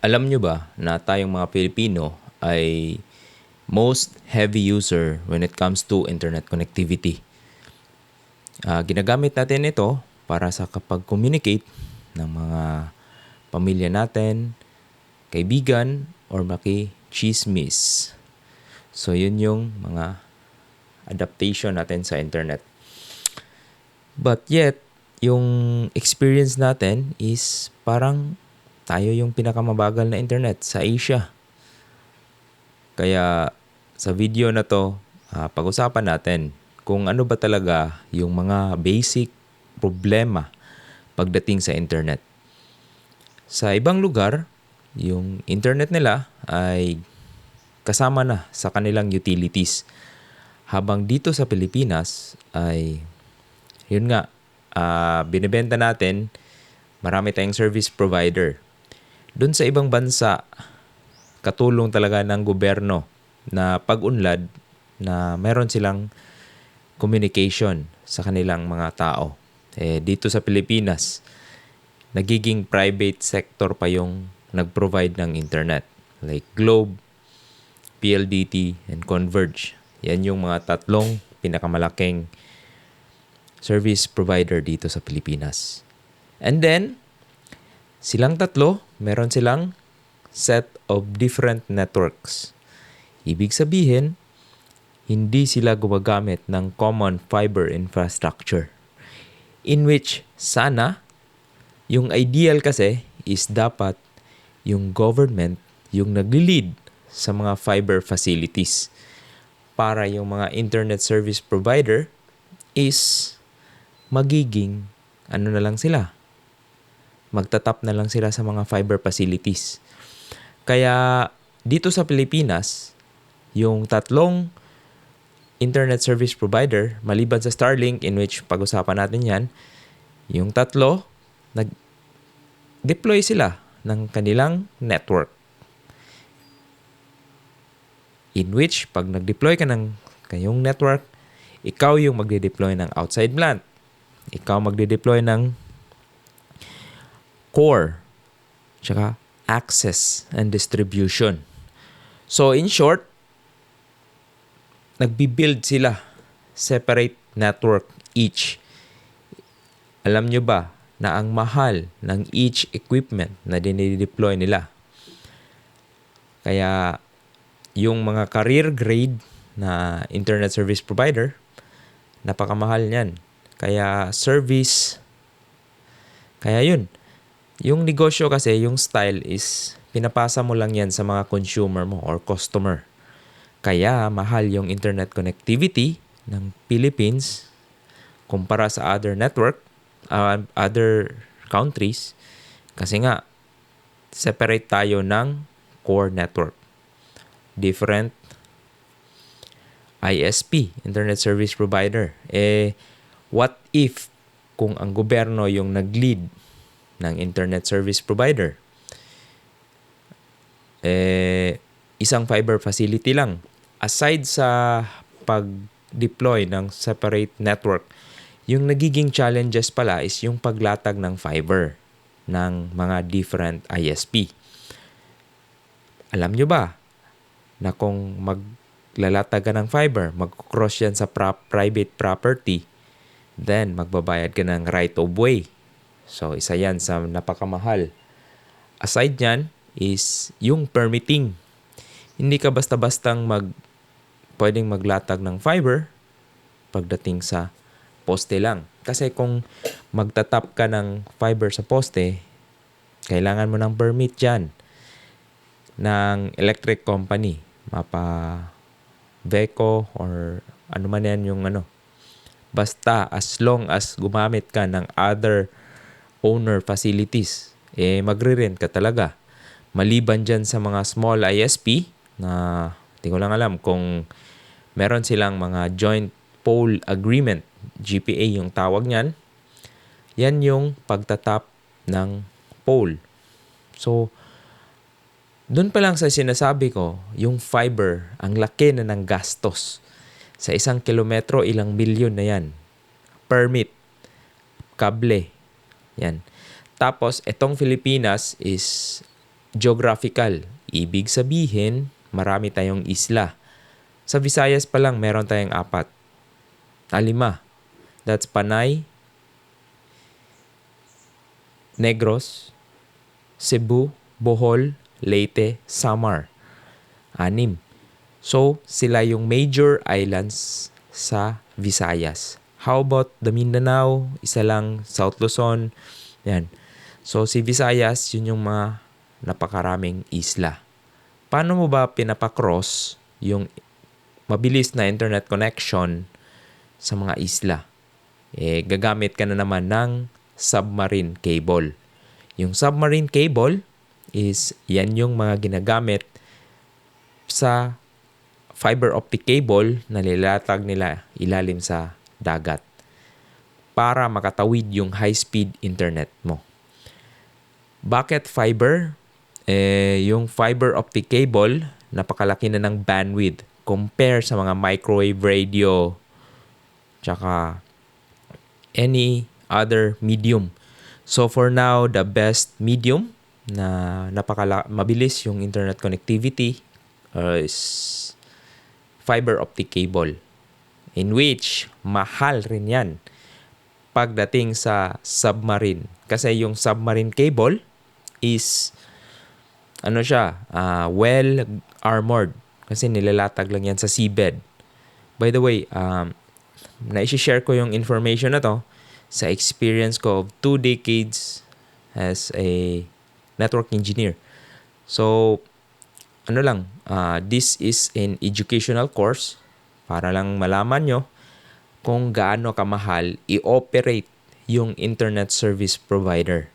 Alam nyo ba na tayong mga Pilipino ay most heavy user when it comes to internet connectivity? Ginagamit natin ito para sa kapag-communicate ng mga pamilya natin, kaibigan, or maki-chismis. So, yun yung mga adaptation natin sa internet. But yet, yung experience natin is parang tayo yung pinakamabagal na internet sa Asia. Kaya sa video na to, pag-usapan natin kung ano ba talaga yung mga basic problema pagdating sa internet. Sa ibang lugar, yung internet nila ay kasama na sa kanilang utilities. Habang dito sa Pilipinas ay, yun nga, binibenta natin, marami tayong service provider. Doon sa ibang bansa, katulong talaga ng gobyerno na pag-unlad na meron silang communication sa kanilang mga tao. Dito sa Pilipinas, nagiging private sector pa yung nag-provide ng internet. Like Globe, PLDT, and Converge. Yan yung mga tatlong pinakamalaking service provider dito sa Pilipinas. And then, silang tatlo, meron silang set of different networks. Ibig sabihin, hindi sila gumagamit ng common fiber infrastructure. In which, sana, yung ideal kasi is dapat yung government yung nagli-lead sa mga fiber facilities para yung mga internet service provider is magiging ano na lang sila, magtatap na lang sila sa mga fiber facilities. Kaya dito sa Pilipinas, yung tatlong internet service provider, maliban sa Starlink, in which pag-usapan natin yan, yung tatlo, nag-deploy sila ng kanilang network. In which, pag nag-deploy ka ng kayong network, ikaw yung magde-deploy ng outside plant. Ikaw magde-deploy ng core, tsaka access and distribution. So, in short, nagbi-build sila separate network each. Alam nyo ba na ang mahal ng each equipment na dinideploy nila? Kaya, yung mga career grade na internet service provider, napakamahal niyan. Kaya yun. Yung negosyo kasi, yung style is pinapasa mo lang yan sa mga consumer mo or customer. Kaya mahal yung internet connectivity ng Philippines kumpara sa other network, other countries. Kasi nga, separate tayo ng core network. Different ISP, Internet Service Provider. What if kung ang gobyerno yung nag-lead ng Internet Service Provider? Isang fiber facility lang. Aside sa pag-deploy ng separate network, yung nagiging challenges pala is yung paglatag ng fiber ng mga different ISP. Alam nyo ba na kung maglalatag ka ng fiber, mag-cross yan sa private property, then magbabayad ka ng right of way. So, isa yan sa napakamahal. Aside yan is yung permitting. Hindi ka basta-bastang pwedeng maglatag ng fiber pagdating sa poste lang. Kasi kung magtatap ka ng fiber sa poste, kailangan mo ng permit dyan ng electric company. Mapa Veco or ano man yan yung ano. Basta as long as gumamit ka ng other owner facilities, magre-rent ka talaga. Maliban dyan sa mga small ISP na hindi ko lang alam kung meron silang mga joint pole agreement, GPA yung tawag niyan. Yan yung pagtatap ng pole. So, doon pa lang sa sinasabi ko, yung fiber, ang laki na ng gastos. Sa 1 kilometro, ilang milyon na yan. Permit, kable, yan. Tapos, itong Pilipinas is geographical. Ibig sabihin, marami tayong isla. Sa Visayas pa lang, meron tayong 4. 5. That's Panay, Negros, Cebu, Bohol, Leyte, Samar. 6. So, sila yung major islands sa Visayas. How about the Mindanao? Isa lang, South Luzon. Yan. So, si Visayas, yun yung mga napakaraming isla. Paano mo ba pinapakross yung mabilis na internet connection sa mga isla? Gagamit ka na naman ng submarine cable. Yung submarine cable is yan yung mga ginagamit sa fiber optic cable na nilatag nila ilalim sa dagat para makatawid yung high-speed internet mo. Bakit fiber? Yung fiber optic cable, napakalaki na ng bandwidth compare sa mga microwave radio tsaka any other medium. So for now, the best medium na mabilis yung internet connectivity is fiber optic cable, in which mahal rin yan pagdating sa submarine. Kasi yung submarine cable is well armored kasi nilalatag lang yan sa seabed. By the way, na-share ko yung information na to sa experience ko of 2 decades as a network engineer. So, this is an educational course para lang malaman nyo kung gaano kamahal i-operate yung internet service provider.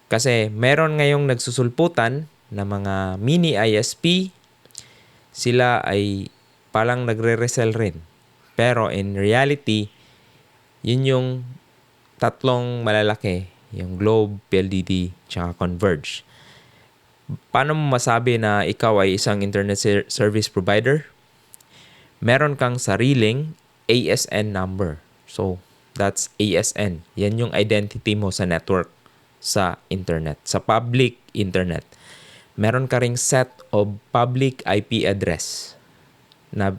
Kasi meron ngayong nagsusulputan na mga mini ISP, sila ay palang nagre-resell rin. Pero in reality, yun yung tatlong malalaki, yung Globe, PLDT, tsaka Converge. Paano mo masabi na ikaw ay isang internet service provider? Meron kang sariling ASN number. So, that's ASN. Yan yung identity mo sa network, sa internet, sa public internet. Meron ka ring set of public IP address na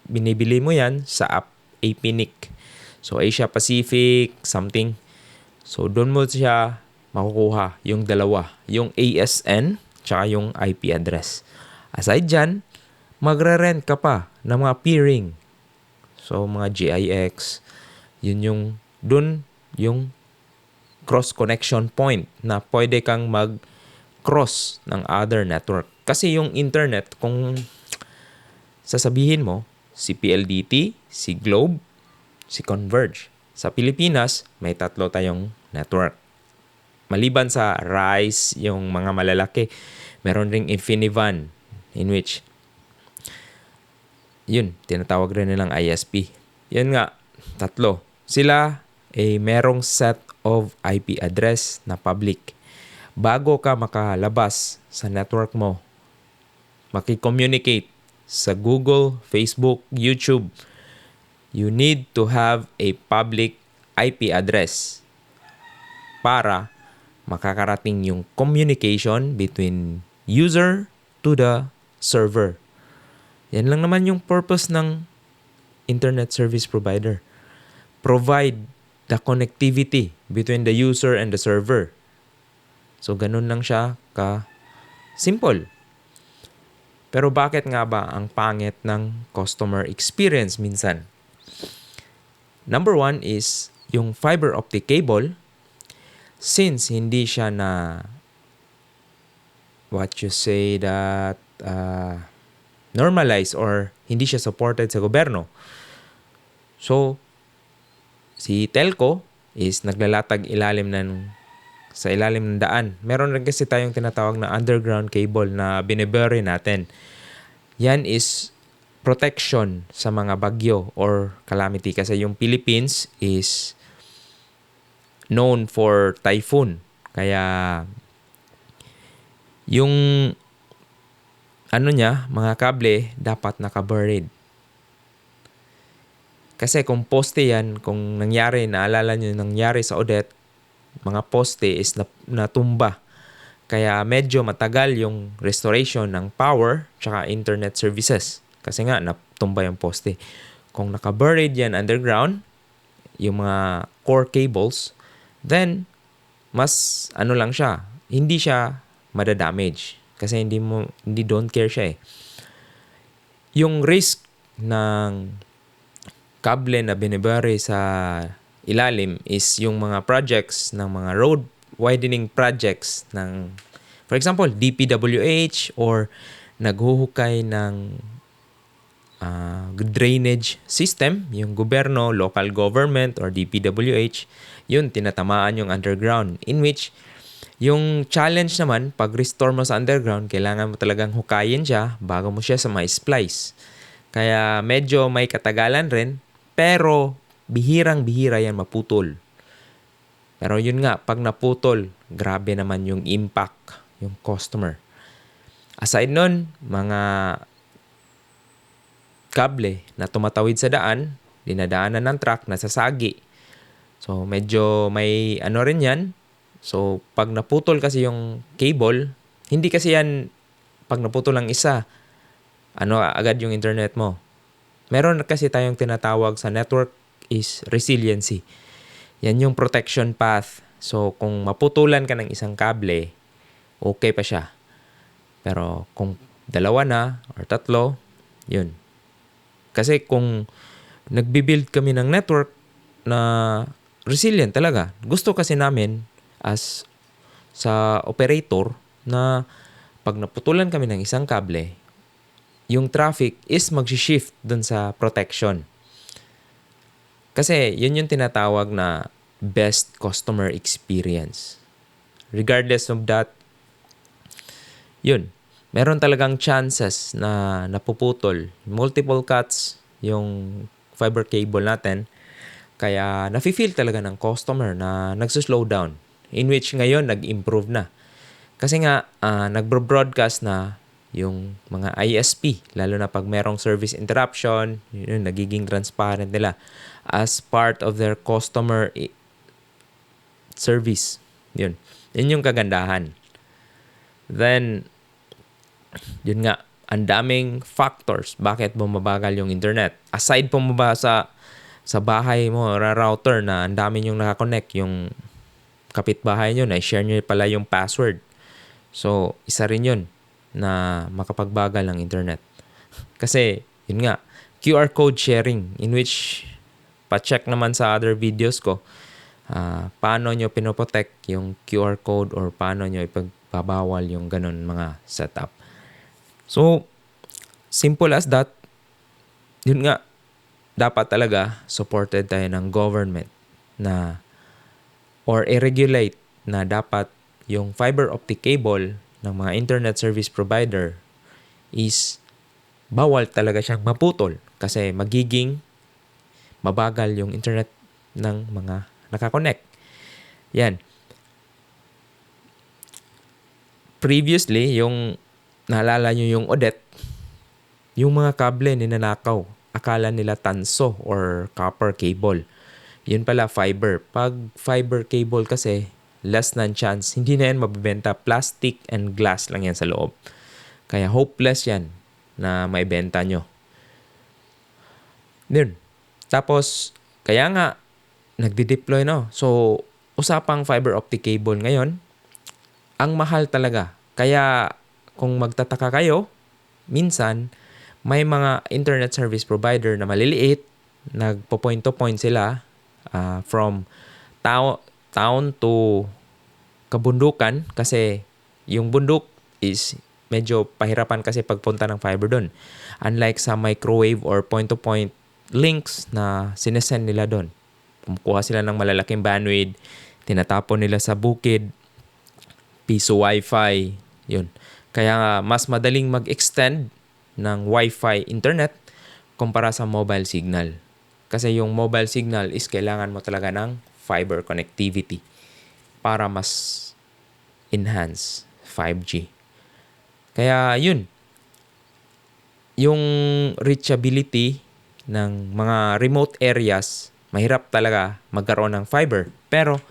binibili mo yan sa APNIC. So, Asia Pacific, something. So, doon mo siya makukuha, yung dalawa. Yung ASN, tsaka yung IP address. Aside dyan, magre-rent ka pa ng mga peering. So, mga GIX, doon yung cross-connection point na pwede kang mag-cross ng other network. Kasi yung internet, kung sasabihin mo, si PLDT, si Globe, si Converge. Sa Pilipinas, may 3 tayong network. Maliban sa Rise, yung mga malalaki, meron ring Infinivan, in which, tinatawag rin nilang ISP. Yan nga, 3. Sila ay merong set of IP address na public. Bago ka makalabas sa network mo, makicommunicate sa Google, Facebook, YouTube, you need to have a public IP address para makakarating yung communication between user to the server. Yan lang naman yung purpose ng internet service provider. Provide the connectivity between the user and the server. So, ganun lang siya ka-simple. Pero bakit nga ba ang pangit ng customer experience minsan? Number 1 is yung fiber optic cable, since hindi siya na normalized or hindi siya supported sa gobyerno. So, si telco is naglalatag sa ilalim ng daan. Meron rin kasi tayong tinatawag na underground cable na binibury natin. Yan is protection sa mga bagyo or calamity kasi yung Philippines is known for typhoon. Kaya yung mga kable dapat naka-buried. Kasi kung poste yan, kung naalala nyo nangyari sa Odette, mga poste is natumba. Kaya medyo matagal yung restoration ng power tsaka internet services. Kasi nga, natumba yung poste. Kung naka-buried yan underground, yung mga core cables, then mas lang siya, hindi siya madadamage. Kasi hindi don't care siya eh. Yung risk ng kable na binibury sa ilalim is yung mga projects ng mga road widening projects ng, for example, DPWH or naghuhukay ng drainage system, yung gobyerno, local government, or DPWH, yun, tinatamaan yung underground. In which, yung challenge naman, pag restore mo sa underground, kailangan mo talagang hukayin siya bago mo siya sa ma-splice. Kaya medyo may katagalan rin, pero bihirang-bihira yan maputol. Pero yun nga, pag naputol, grabe naman yung impact, yung customer. Aside nun, mga kable na tumatawid sa daan, dinadaanan ng truck, nasasagi. So, medyo may rin yan. So, pag naputol kasi yung cable, hindi kasi yan, pag naputol ang isa, agad yung internet mo. Meron kasi tayong tinatawag sa network is resiliency. Yan yung protection path. So, kung maputulan ka ng isang kable, okay pa siya. Pero kung dalawa na or tatlo, yun. Kasi kung nagbibuild kami ng network na resilient talaga, gusto kasi namin as sa operator na pag naputulan kami ng isang kable, yung traffic is mag-shift dun sa protection. Kasi yun yung tinatawag na best customer experience. Regardless of that, yun, meron talagang chances na napuputol. Multiple cuts yung fiber cable natin. Kaya nafe-feel talaga ng customer na nagsuslow down. In which ngayon, nag-improve na. Kasi nga, nagbo-broadcast na yung mga ISP, lalo na pag merong service interruption, yun, nagiging transparent nila as part of their customer service. Yun yung kagandahan. Then, yun nga, ang daming factors bakit bumabagal yung internet. Aside po mo ba sa bahay mo, router na ang dami yung nakakonect, yung kapitbahay nyo, na-share nyo pala yung password. So, isa rin yun na makapagbagal ng internet. Kasi, yun nga, QR code sharing, in which, pa-check naman sa other videos ko, paano nyo pinoprotect yung QR code or paano nyo ipagbabawal yung ganun mga setup. So, simple as that, yun nga, dapat talaga supported tayo ng government na or i-regulate na dapat yung fiber optic cable ng mga internet service provider is bawal talaga siyang maputol kasi magiging mabagal yung internet ng mga nakakonect. Yan. Previously, yung naalala nyo yung Odette, yung mga kable ninanakaw, akala nila tanso or copper cable. Yun pala fiber. Pag fiber cable kasi, less than chance. Hindi na yan mabibenta. Plastic and glass lang yan sa loob. Kaya hopeless yan na maibenta nyo. Yun. Tapos, kaya nga, nagdi-deploy no. So, usapang fiber optic cable ngayon, ang mahal talaga. Kaya, kung magtataka kayo, minsan, may mga internet service provider na maliliit, nagpo-point to point sila from town to kabundukan kasi yung bundok is medyo pahirapan kasi pagpunta ng fiber doon. Unlike sa microwave or point-to-point links na sinesend nila doon. Kumukuha sila ng malalaking bandwidth, tinatapon nila sa bukid, piso wifi, yun. Kaya mas madaling mag-extend ng wifi internet kumpara sa mobile signal. Kasi yung mobile signal is kailangan mo talaga ng fiber connectivity para mas enhance 5G. Kaya yun, yung reachability ng mga remote areas, mahirap talaga magkaroon ng fiber. Pero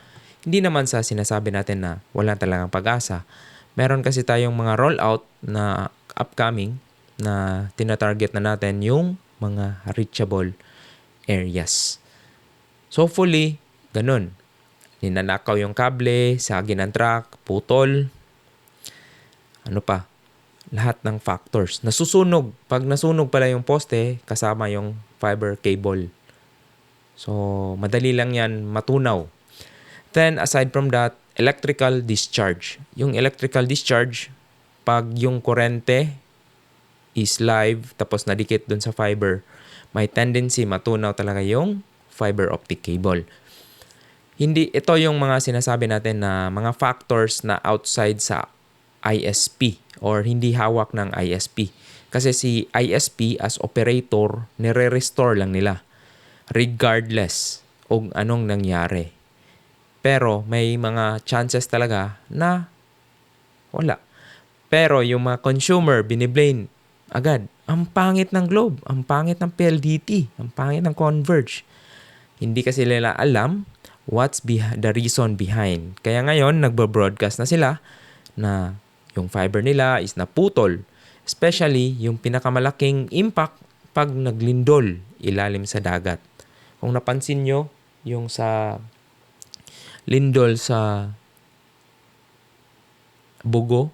hindi naman sa sinasabi natin na wala talagang pag-asa. Meron kasi tayong mga rollout na upcoming na tinatarget na natin yung mga reachable areas. So hopefully, ganun. Ninanakaw yung kable, sagi ng truck, putol. Ano pa? Lahat ng factors. Nasusunog. Pag nasunog pala yung poste, kasama yung fiber cable. So, madali lang yan matunaw. Then, aside from that, electrical discharge. Yung electrical discharge, pag yung kurente is live, tapos nadikit dun sa fiber, may tendency matunaw talaga yung fiber optic cable. Hindi, ito yung mga sinasabi natin na mga factors na outside sa ISP or hindi hawak ng ISP. Kasi si ISP as operator, nire-restore lang nila regardless kung anong nangyari. Pero may mga chances talaga na wala. Pero yung mga consumer, biniblame agad. Ang pangit ng Globe, ang pangit ng PLDT, ang pangit ng Converge. Hindi kasi nila alam what's the reason behind. Kaya ngayon, nagbo-broadcast na sila na yung fiber nila is naputol. Especially yung pinakamalaking impact pag naglindol ilalim sa dagat. Kung napansin nyo, yung sa lindol sa Bugo,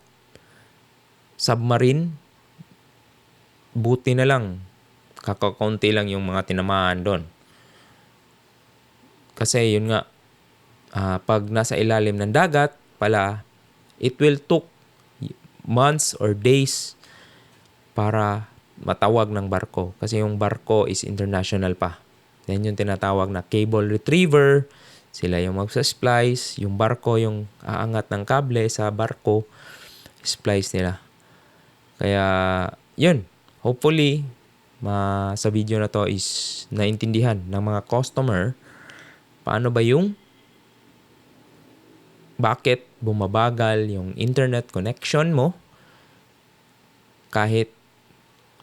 submarine, buti na lang, kakakunti lang yung mga tinamaan doon. Kasi yun nga, pag nasa ilalim ng dagat pala, it will took months or days para matawag ng barko. Kasi yung barko is international pa. Then yung tinatawag na cable retriever, sila yung magsa-splice, yung barko yung aangat ng kable sa barko, splice nila. Kaya, yun. Hopefully, sa video na to is naintindihan ng mga customer paano ba yung bakit bumabagal yung internet connection mo kahit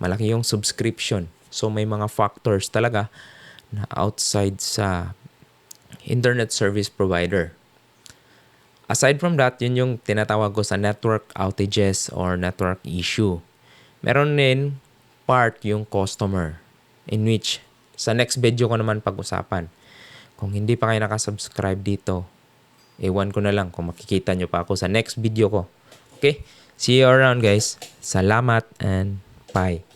malaki yung subscription. So, may mga factors talaga na outside sa internet service provider. Aside from that, yun yung tinatawag ko sa network outages or network issue. Meron din part yung customer in which sa next video ko naman pag-usapan. Kung hindi pa kayo nakasubscribe dito, ewan ko na lang kung makikita nyo pa ako sa next video ko. Okay? See you around guys. Salamat and bye.